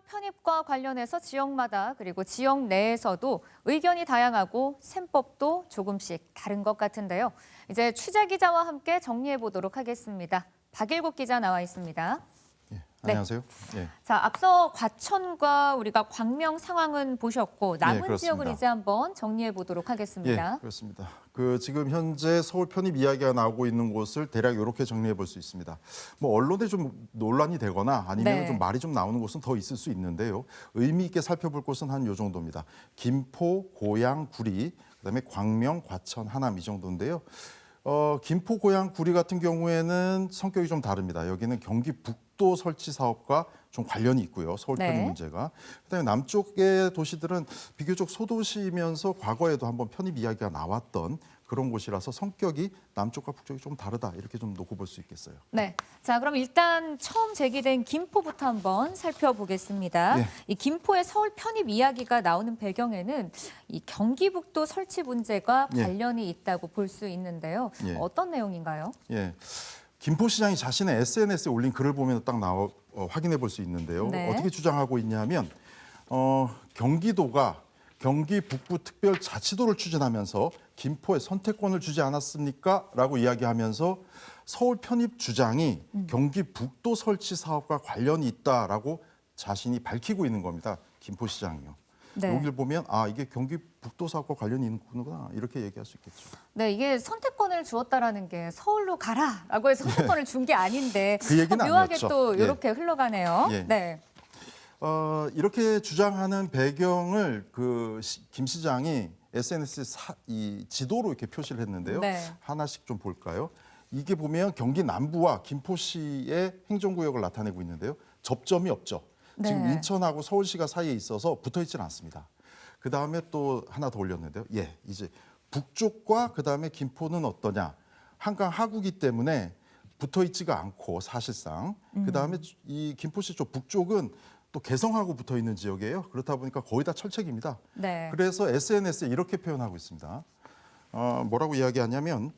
편입과 관련해서 지역마다 그리고 지역 내에서도 의견이 다양하고 셈법도 조금씩 다른 것 같은데요. 이제 취재 기자와 함께 정리해 보도록 하겠습니다. 박일국 기자 나와 있습니다. 안녕하세요. 네. 자, 앞서 과천과 우리가 광명 상황은 보셨고 남은 지역을 이제 한번 정리해 보도록 하겠습니다. 예, 그렇습니다. 지금 현재 서울 편입 이야기가 나오고 있는 곳을 대략 이렇게 정리해 볼 수 있습니다. 뭐 언론에 좀 논란이 되거나 아니면 좀 말이 좀 나오는 곳은 더 있을 수 있는데요. 의미 있게 살펴볼 곳은 한 요 정도입니다. 김포, 고양, 구리, 그다음에 광명, 과천, 하남 이 정도인데요. 김포, 고양, 구리 같은 경우에는 성격이 좀 다릅니다. 여기는 경기 북도 설치 사업과 좀 관련이 있고요. 서울 편입 문제가. 그다음에 남쪽의 도시들은 비교적 소도시이면서 과거에도 한번 편입 이야기가 나왔던 그런 곳이라서 성격이 남쪽과 북쪽이 좀 다르다. 이렇게 좀 놓고 볼 수 있겠어요. 네. 자, 그럼 일단 처음 제기된 김포부터 한번 살펴보겠습니다. 이 김포의 서울 편입 이야기가 나오는 배경에는 이 경기북도 설치 문제가 관련이 있다고 볼 수 있는데요. 어떤 내용인가요? 김포시장이 자신의 SNS에 올린 글을 보면 딱 확인해 볼 수 있는데요. 어떻게 주장하고 있냐면 경기도가 경기 북부 특별자치도를 추진하면서 김포에 선택권을 주지 않았습니까? 라고 이야기하면서 서울 편입 주장이 경기 북도 설치 사업과 관련이 있다라고 자신이 밝히고 있는 겁니다. 김포시장이요. 여기를 보면 이게 경기 북도 사업과 관련이 있는구나 이렇게 얘기할 수 있겠죠. 네, 이게 선택권을 주었다라는 게 서울로 가라라고 해서 선택권을 준 게 아닌데 그 얘기는 묘하게 아니었죠. 또 이렇게 흘러가네요. 네. 이렇게 주장하는 배경을 김 시장이 SNS에 이 지도로 이렇게 표시를 했는데요. 하나씩 좀 볼까요? 이게 보면 경기 남부와 김포시의 행정구역을 나타내고 있는데요. 접점이 없죠. 지금 인천하고 서울시가 사이에 있어서 붙어 있지는 않습니다. 그 다음에 또 하나 더 올렸는데요. 이제 북쪽과 그 다음에 김포는 어떠냐? 한강 하구기 때문에 붙어 있지가 않고 사실상 그 다음에 이 김포시 쪽 북쪽은 또 개성하고 붙어 있는 지역이에요. 그렇다 보니까 거의 다 철책입니다. 그래서 SNS에 이렇게 표현하고 있습니다. 뭐라고 이야기하냐면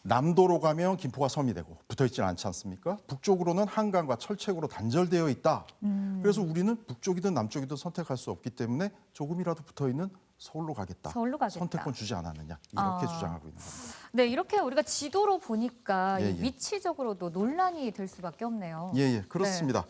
남도로 가면 김포가 섬이 되고 붙어 있지는 않지 않습니까? 북쪽으로는 한강과 철책으로 단절되어 있다. 그래서 우리는 북쪽이든 남쪽이든 선택할 수 없기 때문에 조금이라도 붙어 있는 서울로 가겠다. 선택권 주지 않았느냐 이렇게 주장하고 있는 겁니다. 네, 이렇게 우리가 지도로 보니까 위치적으로도 논란이 될 수밖에 없네요. 그렇습니다.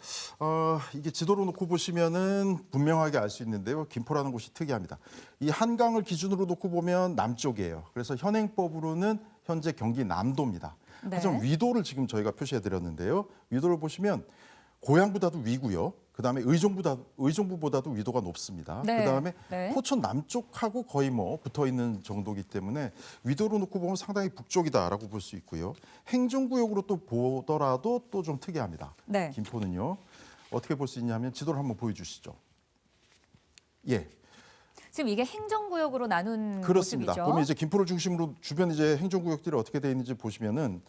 이게 지도로 놓고 보시면은 분명하게 알 수 있는데요. 김포라는 곳이 특이합니다. 이 한강을 기준으로 놓고 보면 남쪽이에요. 그래서 현행법으로는 현재 경기 남도입니다. 하지만 위도를 지금 저희가 표시해 드렸는데요. 위도를 보시면 고양보다도 위고요. 그다음에 의정부보다도 위도가 높습니다. 그다음에 포천 남쪽하고 거의 붙어 있는 정도이기 때문에 위도로 놓고 보면 상당히 북쪽이다라고 볼 수 있고요. 행정구역으로 또 보더라도 또 좀 특이합니다. 김포는요. 어떻게 볼 수 있냐면 지도를 한번 보여주시죠. 지금 이게 행정구역으로 나눈 그렇습니다. 모습이죠. 보면 이제 김포를 중심으로 주변 이제 행정구역들이 어떻게 되어 있는지 보시면은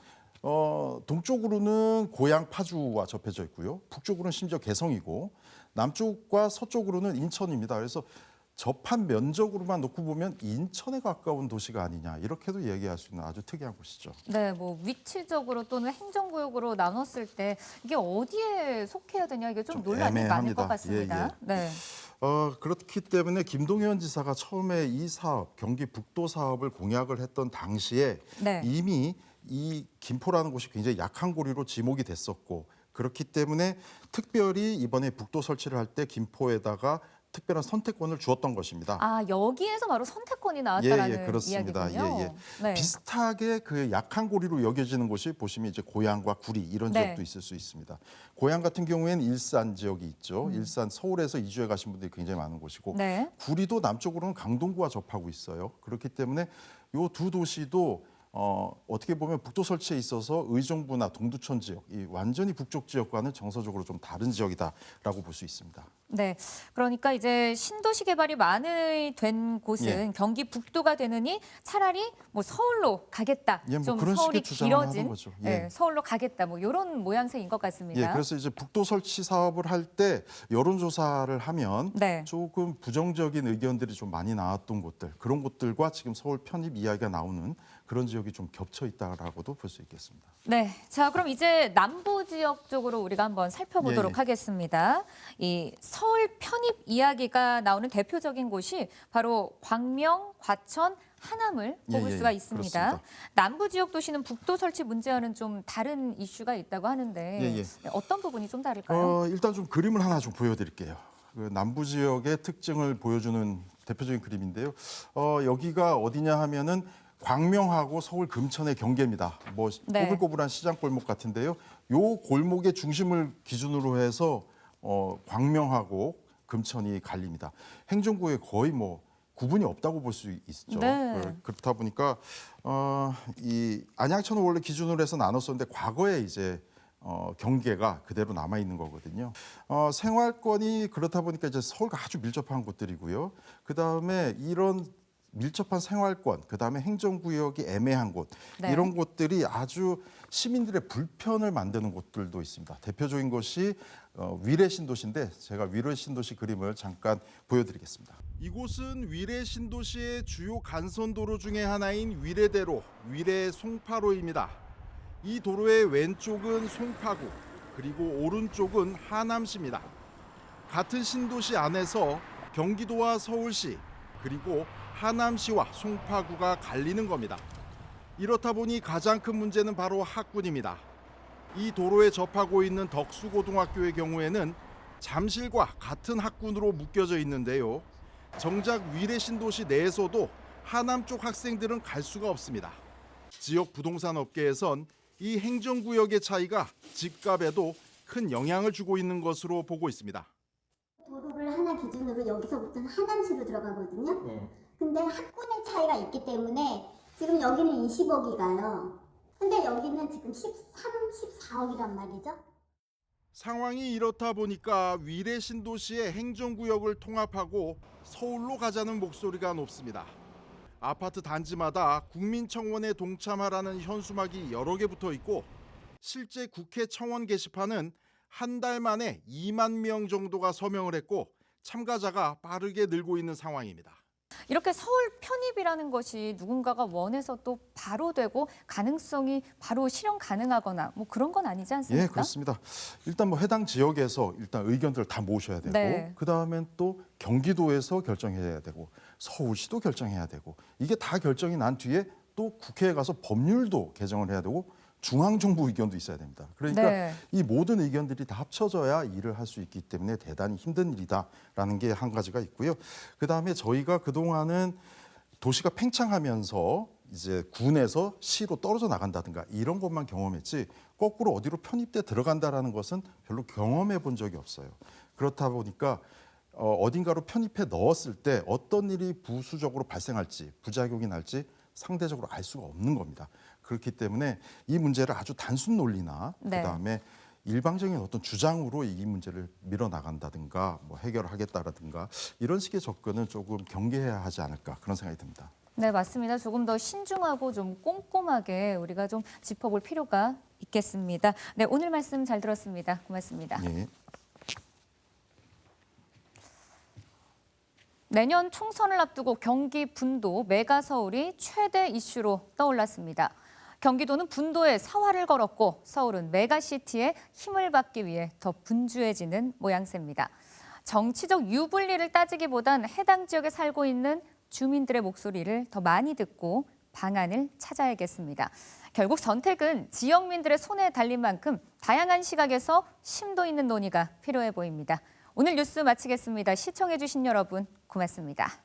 동쪽으로는 고양 파주와 접해져 있고요. 북쪽으로는 심지어 개성이고 남쪽과 서쪽으로는 인천입니다. 그래서 접한 면적으로만 놓고 보면 인천에 가까운 도시가 아니냐 이렇게도 얘기할 수 있는 아주 특이한 곳이죠. 네, 위치적으로 또는 행정구역으로 나눴을 때 이게 어디에 속해야 되냐 이게 좀 논란이 많을 것 같습니다. 그렇기 때문에 김동연 지사가 처음에 이 사업, 경기 북도 사업을 공약을 했던 당시에 이미 이 김포라는 곳이 굉장히 약한 고리로 지목이 됐었고 그렇기 때문에 특별히 이번에 북도 설치를 할 때 김포에다가 특별한 선택권을 주었던 것입니다. 여기에서 바로 선택권이 나왔다라는 그렇습니다. 이야기군요. 비슷하게 그 약한 고리로 여겨지는 곳이 보시면 이제 고양과 구리 이런 지역도 있을 수 있습니다. 고양 같은 경우에는 일산 지역이 있죠. 일산 서울에서 이주해 가신 분들이 굉장히 많은 곳이고 구리도 남쪽으로는 강동구와 접하고 있어요. 그렇기 때문에 이 두 도시도 어떻게 보면 북도 설치에 있어서 의정부나 동두천 지역, 이 완전히 북쪽 지역과는 정서적으로 좀 다른 지역이다라고 볼 수 있습니다. 네, 그러니까 이제 신도시 개발이 많이 된 곳은 경기 북도가 되느니 차라리 서울로 가겠다. 좀 그런 서울이 식의 길어진 거죠. 서울로 가겠다. 이런 모양새인 것 같습니다. 그래서 이제 북도 설치 사업을 할 때 여론조사를 하면 조금 부정적인 의견들이 좀 많이 나왔던 곳들, 그런 곳들과 지금 서울 편입 이야기가 나오는 그런 지역이 좀 겹쳐 있다라고도 볼 수 있겠습니다. 네, 자 그럼 이제 남부 지역 쪽으로 우리가 한번 살펴보도록 예. 하겠습니다. 이 서울 편입 이야기가 나오는 대표적인 곳이 바로 광명, 과천, 하남을 꼽을 수가 있습니다. 그렇습니다. 남부 지역 도시는 북도 설치 문제와는 좀 다른 이슈가 있다고 하는데 어떤 부분이 좀 다를까요? 일단 좀 그림을 하나 좀 보여드릴게요. 그 남부 지역의 특징을 보여주는 대표적인 그림인데요. 여기가 어디냐 하면은 광명하고 서울 금천의 경계입니다. 뭐 꼬불꼬불한 시장 골목 같은데요. 요 골목의 중심을 기준으로 해서 광명하고 금천이 갈립니다. 행정구에 거의 뭐 구분이 없다고 볼 수 있죠. 네. 그렇다 보니까 이 안양천을 원래 기준으로 해서 나눴었는데 과거에 이제 경계가 그대로 남아 있는 거거든요. 생활권이 그렇다 보니까 이제 서울과 아주 밀접한 곳들이고요. 그 다음에 이런 밀접한 생활권, 그 다음에 행정구역이 애매한 곳, 이런 곳들이 아주 시민들의 불편을 만드는 곳들도 있습니다. 대표적인 것이 위례 신도시인데 제가 위례 신도시 그림을 잠깐 보여드리겠습니다. 이곳은 위례 신도시의 주요 간선도로 중에 하나인 위례대로, 위례 송파로입니다. 이 도로의 왼쪽은 송파구, 그리고 오른쪽은 하남시입니다. 같은 신도시 안에서 경기도와 서울시, 그리고 하남시와 송파구가 갈리는 겁니다. 이렇다 보니 가장 큰 문제는 바로 학군입니다. 이 도로에 접하고 있는 덕수고등학교의 경우에는 잠실과 같은 학군으로 묶여져 있는데요. 정작 위례 신도시 내에서도 하남 쪽 학생들은 갈 수가 없습니다. 지역 부동산 업계에선 이 행정구역의 차이가 집값에도 큰 영향을 주고 있는 것으로 보고 있습니다. 도로를 하나 기준으로 여기서부터는 하남시로 들어가거든요. 근데 학군의 차이가 있기 때문에 지금 여기는 20억이 가요. 근데 여기는 지금 13, 14억이란 말이죠. 상황이 이렇다 보니까 위례 신도시의 행정구역을 통합하고 서울로 가자는 목소리가 높습니다. 아파트 단지마다 국민청원에 동참하라는 현수막이 여러 개 붙어 있고 실제 국회 청원 게시판은 한 달 만에 2만 명 정도가 서명을 했고 참가자가 빠르게 늘고 있는 상황입니다. 이렇게 서울 편입이라는 것이 누군가가 원해서 또 바로 되고 가능성이 바로 실현 가능하거나 뭐 그런 건 아니지 않습니까? 예, 그렇습니다. 일단 뭐 해당 지역에서 일단 의견들을 다 모셔야 되고 그다음엔 또 경기도에서 결정해야 되고 서울시도 결정해야 되고 이게 다 결정이 난 뒤에 또 국회에 가서 법률도 개정을 해야 되고 중앙정부 의견도 있어야 됩니다. 그러니까 이 모든 의견들이 다 합쳐져야 일을 할 수 있기 때문에 대단히 힘든 일이다라는 게 한 가지가 있고요. 그다음에 저희가 그동안은 도시가 팽창하면서 이제 군에서 시로 떨어져 나간다든가 이런 것만 경험했지 거꾸로 어디로 편입돼 들어간다라는 것은 별로 경험해 본 적이 없어요. 그렇다 보니까 어딘가로 편입해 넣었을 때 어떤 일이 부수적으로 발생할지 부작용이 날지 상대적으로 알 수가 없는 겁니다. 그렇기 때문에 이 문제를 아주 단순 논리나 그다음에 일방적인 어떤 주장으로 이 문제를 밀어나간다든가 뭐 해결하겠다라든가 이런 식의 접근은 조금 경계해야 하지 않을까 그런 생각이 듭니다. 네, 맞습니다. 조금 더 신중하고 좀 꼼꼼하게 우리가 좀 짚어볼 필요가 있겠습니다. 네, 오늘 말씀 잘 들었습니다. 고맙습니다. 예. 내년 총선을 앞두고 경기 분도 메가 서울이 최대 이슈로 떠올랐습니다. 경기도는 분도에 사활을 걸었고 서울은 메가시티에 힘을 받기 위해 더 분주해지는 모양새입니다. 정치적 유불리를 따지기보단 해당 지역에 살고 있는 주민들의 목소리를 더 많이 듣고 방안을 찾아야겠습니다. 결국 선택은 지역민들의 손에 달린 만큼 다양한 시각에서 심도 있는 논의가 필요해 보입니다. 오늘 뉴스 마치겠습니다. 시청해주신 여러분 고맙습니다.